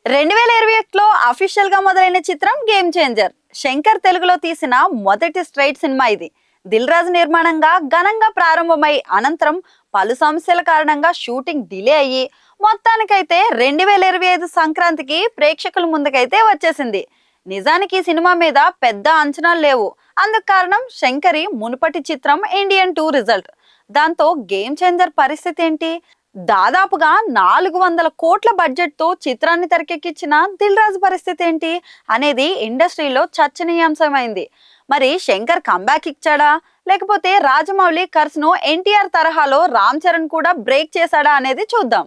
2021లో official గా మొదలైన చిత్రం గేమ్ చేంజర్. శంకర్ తెలుగులో తీసిన మొదటి స్ట్రైట్ సినిమా ఇది. దిల్ రాజు నిర్మాణంగా ఘనంగా ప్రారంభమై అనంతరం పలు సమస్యల కారణంగా షూటింగ్ డిలే అయ్యి మొత్తానికైతే 2025 సంక్రాంతికి ప్రేక్షకుల ముందుకైతే వచ్చేసింది. నిజానికి ఈ సినిమా మీద పెద్ద అంచనాలు లేవు. అందుకు కారణం శంకరి మునుపటి చిత్రం ఇండియన్ 2 రిజల్ట్. దాంతో గేమ్ చేంజర్ పరిస్థితి ఏంటి? దాదాపుగా 400 కోట్ల బడ్జెట్ తో చిత్రాన్ని తెరకెక్కించిన దిల్ రాజు పరిస్థితి ఏంటి అనేది ఇండస్ట్రీలో చర్చనీయాంశమైంది. మరి శంకర్ కంబ్యాక్ ఇచ్చాడా, లేకపోతే రాజమౌళి కర్స్ ను ఎన్టీఆర్ తరహాలో రామ్ చరణ్ కూడా బ్రేక్ చేశాడా అనేది చూద్దాం.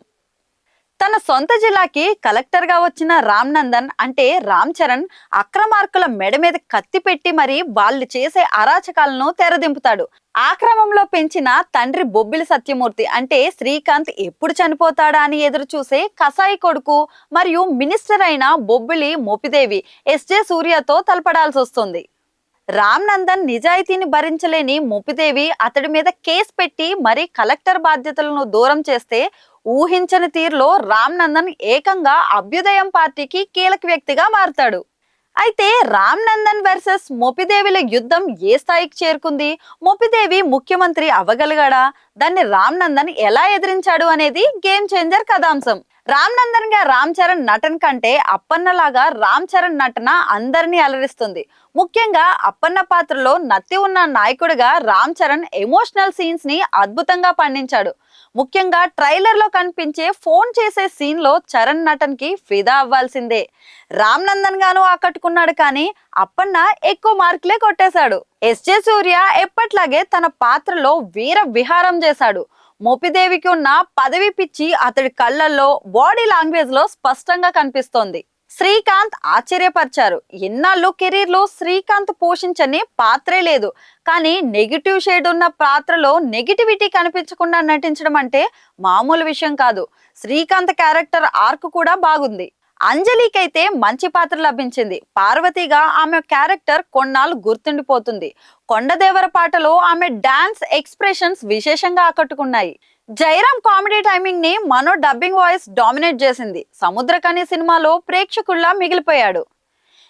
తన సొంత జిల్లాకి కలెక్టర్ గా వచ్చిన రామ్ నందన్ అంటే రామ్ చరణ్ అక్రమార్కుల మెడ మీద కత్తి పెట్టి మరి వాళ్ళు చేసే అరాచకాలను తెరదింపుతాడు. ఆ క్రమంలో పెంచిన తండ్రి బొబ్బిలి సత్యమూర్తి అంటే శ్రీకాంత్ ఎప్పుడు చనిపోతాడా అని ఎదురు చూసే కసాయి కొడుకు మరియు మినిస్టర్ అయిన బొబ్బిలి మోపిదేవి ఎస్జే సూర్యతో తలపడాల్సి వస్తుంది. రామ్ నందన్ నిజాయితీని భరించలేని మోపిదేవి అతడి మీద కేసు పెట్టి మరి కలెక్టర్ బాధ్యతలను దూరం చేస్తే ఊహించని తీరులో రామ్ నందన్ ఏకంగా అభ్యుదయం పార్టీకి కీలక వ్యక్తిగా మారతాడు. అయితే రామ్ నందన్ వర్సెస్ మోపిదేవిల యుద్ధం ఏ స్థాయికి చేరుకుంది? మోపిదేవి ముఖ్యమంత్రి అవ్వగలిగాడా? దాన్ని రామ్ నందన్ ఎలా ఎదిరించాడు అనేది గేమ్ చేంజర్ కథాంశం. రామ్ నందన్ గా రామ్ చరణ్ నటన కంటే అప్పన్నలాగా రామ్ చరణ్ నటన అందరినీ అలరిస్తుంది. ముఖ్యంగా అప్పన్న పాత్రలో నత్తి ఉన్న నాయకుడిగా రామ్ చరణ్ ఎమోషనల్ సీన్స్ ని అద్భుతంగా పండించాడు. ముఖ్యంగా ట్రైలర్ లో కనిపించే ఫోన్ చేసే సీన్ లో చరణ్ నటన్కి ఫిదా అవ్వాల్సిందే. రామ్ నందన్ గాను ఆకట్టుకున్నాడు, కానీ అప్పన్న ఎక్కువ మార్కులే కొట్టేశాడు. ఎస్జే సూర్య ఎప్పట్లాగే తన పాత్రలో వీర విహారం చేశాడు. మోపిదేవికి ఉన్న పదవి పిచ్చి అతడి కళ్ళల్లో, బాడీ లాంగ్వేజ్ లో స్పష్టంగా కనిపిస్తోంది. శ్రీకాంత్ ఆశ్చర్యపరిచారు. ఎన్నాళ్ళు కెరీర్ లో శ్రీకాంత్ పోషించని పాత్రే లేదు, కానీ నెగిటివ్ షేడ్ ఉన్న పాత్రలో నెగిటివిటీ కనిపించకుండా నటించడం అంటే మామూలు విషయం కాదు. శ్రీకాంత్ క్యారెక్టర్ ఆర్క్ కూడా బాగుంది. అంజలికైతే మంచి పాత్ర లభించింది. పార్వతిగా ఆమె క్యారెక్టర్ కొన్నాళ్ళు గుర్తుండిపోతుంది. కొండదేవర పాటలో ఆమె డాన్స్ ఎక్స్ప్రెషన్స్ విశేషంగా ఆకట్టుకున్నాయి. జయరామ్ కామెడీ టైమింగ్ ని మనో డబ్బింగ్ వాయిస్ డామినేట్ చేసింది. సముద్రకని సినిమాలో ప్రేక్షకుల్లా మిగిలిపోయాడు.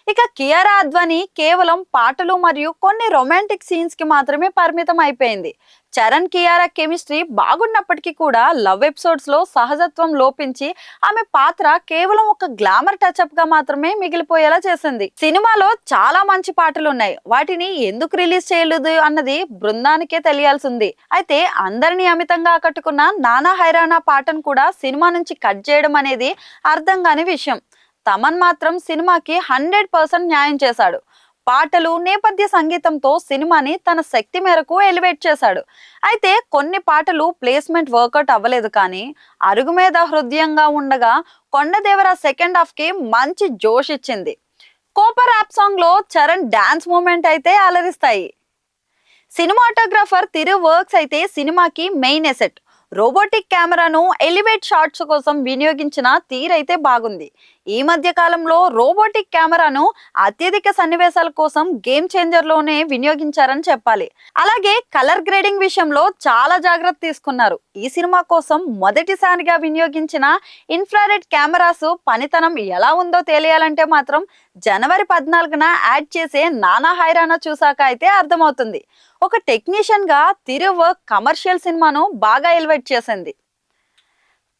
ఇక కియారా అద్వానీ కేవలం పాటలు మరియు కొన్ని రొమాంటిక్ సీన్స్ కి మాత్రమే పరిమితం అయిపోయింది. చరణ్ కియారా కెమిస్ట్రీ బాగున్నప్పటికీ కూడా లవ్ ఎపిసోడ్స్ లో సహజత్వం లోపించి ఆమె పాత్ర కేవలం ఒక గ్లామర్ టచ్అప్ గా మాత్రమే మిగిలిపోయేలా చేసింది. సినిమాలో చాలా మంచి పాటలు ఉన్నాయి. వాటిని ఎందుకు రిలీజ్ చేయలేదు అన్నది బృందానికే తెలియాల్సింది. అయితే అందరినీ అమితంగా ఆకట్టుకున్న నానా హైరానా పాటను కూడా సినిమా నుంచి కట్ చేయడం అనేది అర్థం కాని విషయం. తమన్ మాత్రం సినిమాకి 100% న్యాయం చేశాడు. పాటలు, నేపథ్య సంగీతంతో సినిమాని తన శక్తి మేరకు ఎలివేట్ చేశాడు. అయితే కొన్ని పాటలు ప్లేస్మెంట్ వర్కౌట్ అవ్వలేదు, కానీ అరుగు మీద హృదయంగా ఉండగా కొండదేవర సెకండ్ హాఫ్ కి మంచి జోష్ ఇచ్చింది. కోపర్ యాప్ సాంగ్ లో చరణ్ డాన్స్ మూమెంట్ అయితే అలరిస్తాయి. సినిమాటోగ్రాఫర్ తిరు వర్క్స్ అయితే సినిమాకి మెయిన్ ఎసెట్. రోబోటిక్ కెమెరాను ఎలివేట్ షాట్స్ కోసం వినియోగించిన తీరైతే బాగుంది. ఈ మధ్య కాలంలో రోబోటిక్ కెమెరాను అత్యధిక సన్నివేశాల కోసం గేమ్ చేంజర్ లోనే వినియోగించారని చెప్పాలి. అలాగే కలర్ గ్రేడింగ్ విషయంలో చాలా జాగ్రత్త తీసుకున్నారు. ఈ సినిమా కోసం మొదటిసారిగా వినియోగించిన ఇన్ఫ్రారెడ్ కెమెరాస్ పనితనం ఎలా ఉందో తెలియాలంటే మాత్రం జనవరి 14న యాడ్ చేసే నానా హైరానా చూసాక అయితే అర్థమవుతుంది. ఒక టెక్నీషియన్ గా తిరు వర్క్ కమర్షియల్ సినిమాను బాగా ఎలివేట్ చేసింది.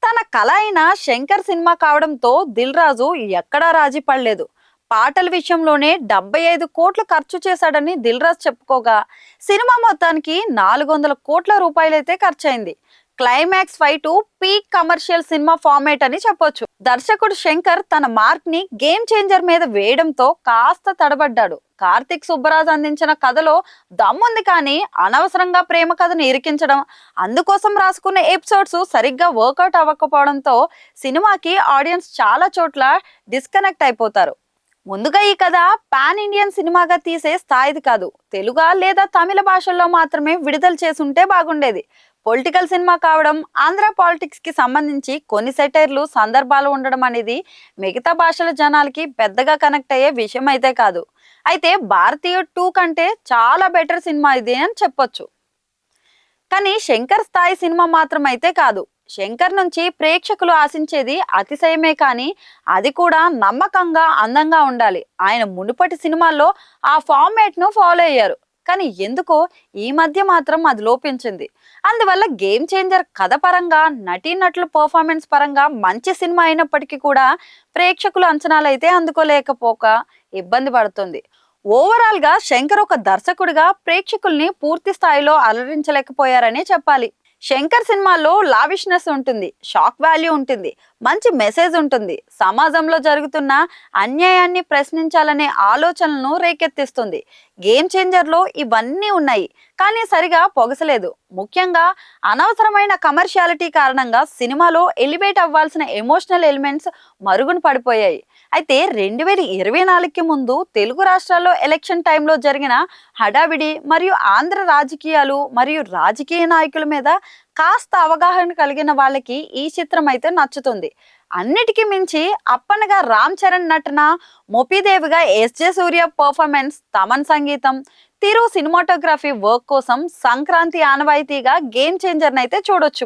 తన కళ అయిన శంకర్ సినిమా కావడంతో దిల్ రాజు ఎక్కడా రాజీ పడలేదు. పాటల విషయంలోనే 75 కోట్లు ఖర్చు చేశాడని దిల్ రాజు చెప్పుకోగా సినిమా మొత్తానికి 400 కోట్ల రూపాయలైతే ఖర్చయింది. Climax fight peak commercial cinema format అని చెప్పొచ్చు. దర్శకుడు శంకర్ తన మార్క్ ని గేమ్ చేంజర్ మీద వేయడంతో కాస్త తడబడ్డాడు. కార్తిక్ సుబ్బరాజ్ అందించిన కథలో దమ్ముంది, కానీ అనవసరంగా ప్రేమ కథను ఇరికించడం, అందుకోసం రాసుకున్న ఎపిసోడ్స్ సరిగ్గా వర్కౌట్ అవ్వకపోవడంతో సినిమాకి ఆడియన్స్ చాలా చోట్ల డిస్కనెక్ట్ అయిపోతారు. ముందుగా ఈ కథ పాన్ ఇండియన్ సినిమాగా తీసే స్థాయిది కాదు. తెలుగు లేదా తమిళ భాషల్లో మాత్రమే విడుదల చేసుంటే బాగుండేది. పొలిటికల్ సినిమా కావడం, ఆంధ్ర పాలిటిక్స్ కి సంబంధించి కొన్ని సెటైర్లు, సందర్భాలు ఉండడం అనేది మిగతా భాషల జనాలకి పెద్దగా కనెక్ట్ అయ్యే విషయం అయితే కాదు. అయితే భారతీయ 2 కంటే చాలా బెటర్ సినిమా ఇది అని చెప్పొచ్చు. కానీ శంకర్ స్థాయి సినిమా మాత్రం అయితే కాదు. శంకర్ నుంచి ప్రేక్షకులు ఆశించేది అతిశయమే కానీ అది కూడా నమ్మకంగా అందంగా ఉండాలి. ఆయన మునుపటి సినిమాల్లో ఆ ఫార్మేట్ ను ఫాలో అయ్యారు. కానీ ఎందుకో ఈ మధ్య మాత్రం అది లోపించింది. అందువల్ల గేమ్ చేంజర్ కథ పరంగా, నటీనటుల పర్ఫార్మెన్స్ పరంగా మంచి సినిమా అయినప్పటికీ కూడా ప్రేక్షకుల అంచనాలు అయితే అందుకోలేకపోక ఇబ్బంది పడుతుంది. ఓవరాల్ గా శంకర్ ఒక దర్శకుడిగా ప్రేక్షకుల్ని పూర్తి స్థాయిలో అలరించలేకపోయారనే చెప్పాలి. శంకర్ సినిమాల్లో లావిష్నెస్ ఉంటుంది, షాక్ వాల్యూ ఉంటుంది, మంచి మెసేజ్ ఉంటుంది, సమాజంలో జరుగుతున్న అన్యాయాన్ని ప్రశ్నించాలనే ఆలోచనలను రేకెత్తిస్తుంది. గేమ్ చేంజర్ లో ఇవన్నీ ఉన్నాయి కానీ సరిగా పొగసలేదు. ముఖ్యంగా అనవసరమైన కమర్షియాలిటీ కారణంగా సినిమాలో ఎలివేట్ అవ్వాల్సిన ఎమోషనల్ ఎలిమెంట్స్ మరుగున పడిపోయాయి. అయితే 2024కి ముందు తెలుగు రాష్ట్రాల్లో ఎలక్షన్ టైంలో జరిగిన హడావిడి మరియు ఆంధ్ర రాజకీయాలు మరియు రాజకీయ నాయకుల మీద కాస్త అవగాహన కలిగిన వాళ్ళకి ఈ చిత్రం అయితే నచ్చుతుంది. అన్నిటికీ మించి అప్పనగా రామ్ చరణ్ నటన, మోపీదేవిగా ఎస్జే సూర్య పర్ఫార్మెన్స్, తమన్ సంగీతం, తిరు సినిమాటోగ్రఫీ వర్క్ కోసం సంక్రాంతి ఆనవాయితీగా గేమ్ చేంజర్ అయితే చూడొచ్చు.